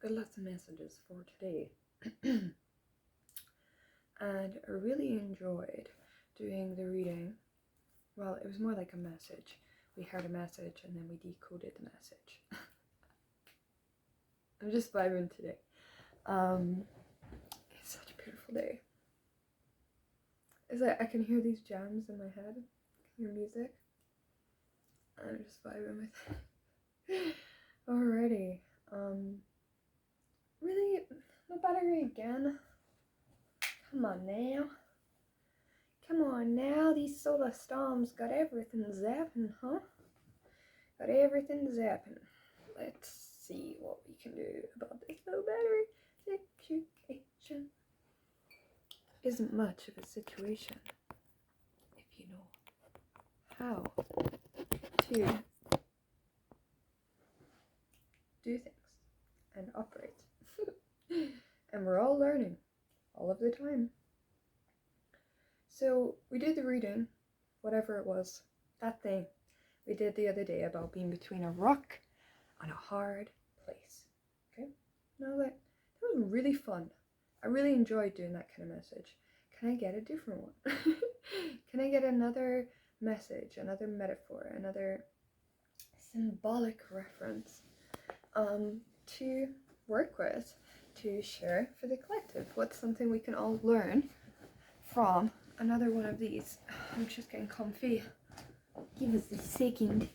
got lots of messages for today. And I really enjoyed doing the reading. Well, it was more like a message. We heard a message and then we decoded the message. I'm just vibing today. It's such a beautiful day. It's like I can hear these jams in my head. I can hear music. I'm just vibing with it. Alrighty. Really? No battery again? Come on now. Come on now. These solar storms got everything zapping, huh? Got everything zapping. Let's see what we can do about this low battery situation. Isn't much of a situation if you know how to do things and operate. And we're all learning all of the time. So we did the reading, whatever it was, that thing we did the other day about being between a rock and a hard place. Okay? Now that was really fun. I really enjoyed doing that kind of message. Can I get a different one? Can I get another message, another metaphor, another symbolic reference to work with, to share for the collective? What's something we can all learn from another one of these? I'm just getting comfy. Give us a second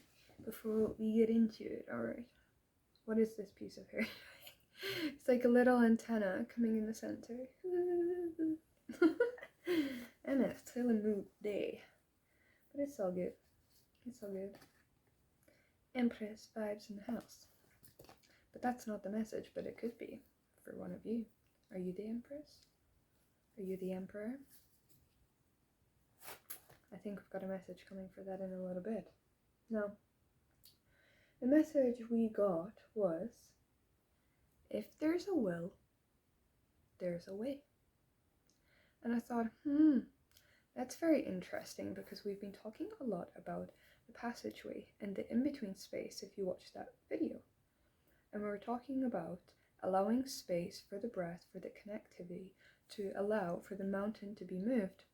before we get into it. Alright. What is this piece of hair? It's like a little antenna coming in the center. I'm in a silly mood day. But it's all good. It's all good. Empress vibes in the house. But that's not the message, but it could be for one of you. Are you the Empress? Are you the Emperor? I think we've got a message coming for that in a little bit. Now, the message we got was, if there's a will, there's a way. And I thought, that's very interesting, because we've been talking a lot about the passageway and the in-between space if you watch that video. And we were talking about allowing space for the breath, for the connectivity, to allow for the mountain to be moved,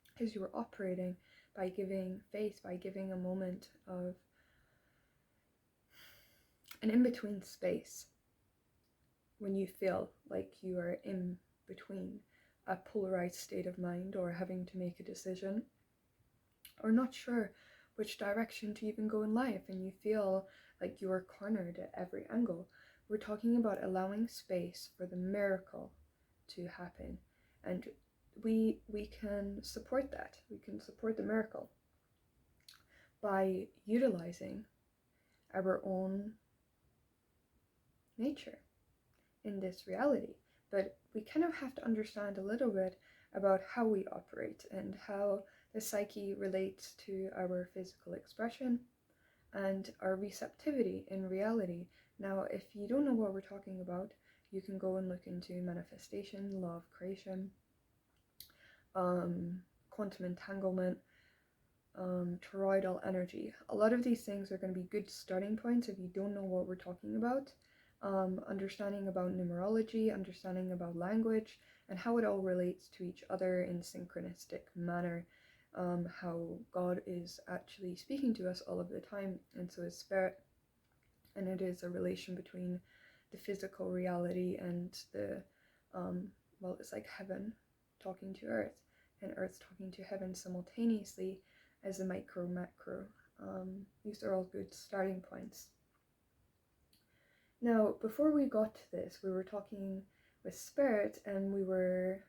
because you were operating by giving faith, by giving a moment of an in-between space when you feel like you are in between a polarized state of mind, or having to make a decision, or not sure which direction to even go in life, and you feel like you are cornered at every angle. We're talking about allowing space for the miracle to happen, and we can support that. We can support the miracle by utilizing our own nature in this reality. But we kind of have to understand a little bit about how we operate and how the psyche relates to our physical expression and our receptivity in reality. Now, if you don't know what we're talking about, you can go and look into manifestation, law of creation, quantum entanglement, toroidal energy. A lot of these things are going to be good starting points if you don't know what we're talking about. Understanding about numerology, understanding about language, and how it all relates to each other in synchronistic manner. How God is actually speaking to us all of the time, and so is spirit. And it is a relation between the physical reality and the, well, it's like heaven talking to earth, and earth talking to heaven simultaneously as a micro-macro. These are all good starting points. Now, before we got to this, we were talking with spirit, and we were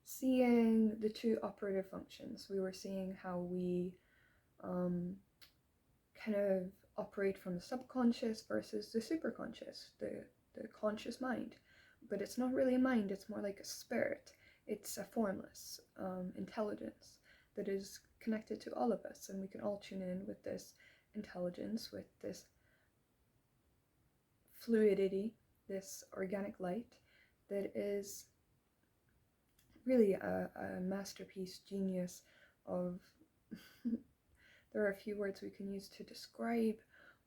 seeing the two operative functions. We were seeing how we kind of operate from the subconscious versus the superconscious, the conscious mind. But it's not really a mind, it's more like a spirit. It's a formless intelligence that is connected to all of us, and we can all tune in with this intelligence, with this fluidity, this organic light that is really a masterpiece, genius of there are a few words we can use to describe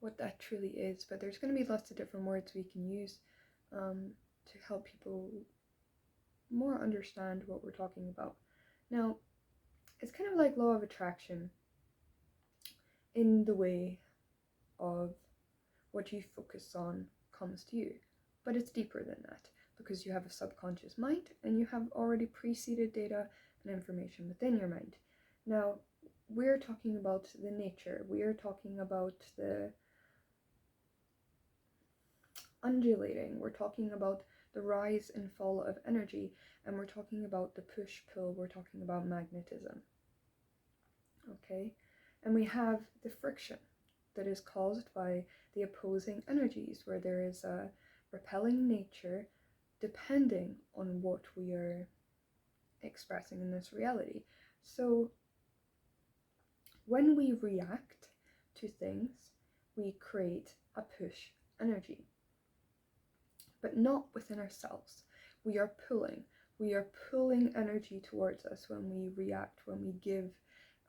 what that truly is, but there's going to be lots of different words we can use to help people more understand what we're talking about. Now, it's kind of like law of attraction in the way of what you focus on comes to you, but it's deeper than that, because you have a subconscious mind and you have already preceded data and information within your mind. Now, we're talking about the nature, we are talking about the undulating, we're talking about the rise and fall of energy, and we're talking about the push-pull, we're talking about magnetism. Okay, and we have the friction that is caused by the opposing energies, where there is a repelling nature depending on what we are expressing in this reality. So when we react to things, we create a push energy, but not within ourselves. We are pulling energy towards us when we react, when we give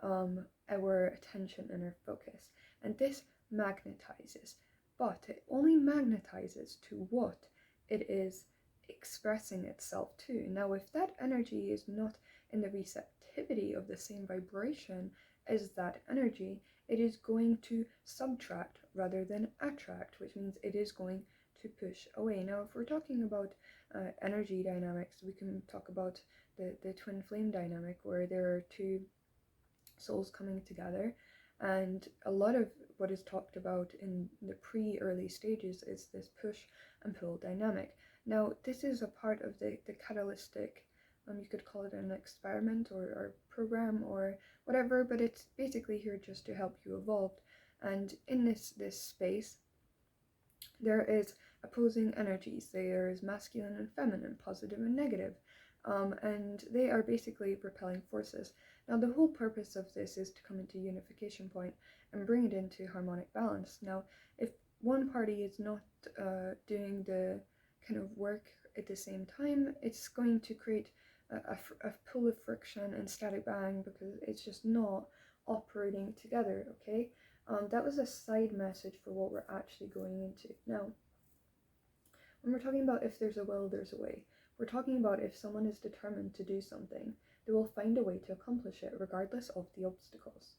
our attention and our focus. And this magnetizes, but it only magnetizes to what it is expressing itself to. Now, if that energy is not in the receptivity of the same vibration as that energy, it is going to subtract rather than attract, which means it is going to push away. Now, if we're talking about energy dynamics, we can talk about the twin flame dynamic, where there are two souls coming together, and a lot of what is talked about in the pre-early stages is this push and pull dynamic. Now, this is a part of the catalytic, you could call it an experiment or program or whatever, but it's basically here just to help you evolve. And in this space, there is opposing energies. There is masculine and feminine, positive and negative, and they are basically repelling forces. Now, the whole purpose of this is to come into unification point and bring it into harmonic balance. Now, if one party is not doing the kind of work at the same time, it's going to create a pull of friction and static bang, because it's just not operating together, okay? That was a side message for what we're actually going into. Now, when we're talking about if there's a will, there's a way. We're talking about if someone is determined to do something, they will find a way to accomplish it, regardless of the obstacles.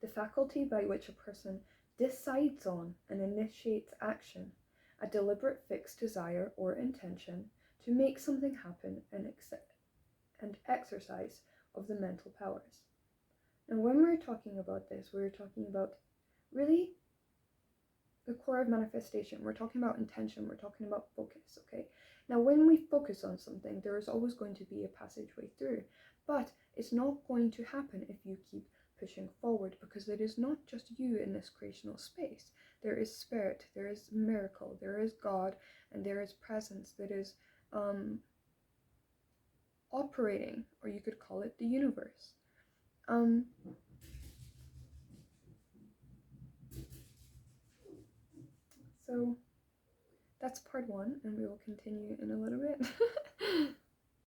The faculty by which a person decides on and initiates action, a deliberate fixed desire or intention to make something happen, and exercise of the mental powers. And when we're talking about this, we're talking about really the core of manifestation. We're talking about intention, we're talking about focus, okay? Now, when we focus on something, there is always going to be a passageway through, but it's not going to happen if you keep pushing forward, because it is not just you in this creational space. There is spirit, there is miracle, there is God, and there is presence that is operating, or you could call it the universe. So that's part one, and we will continue in a little bit.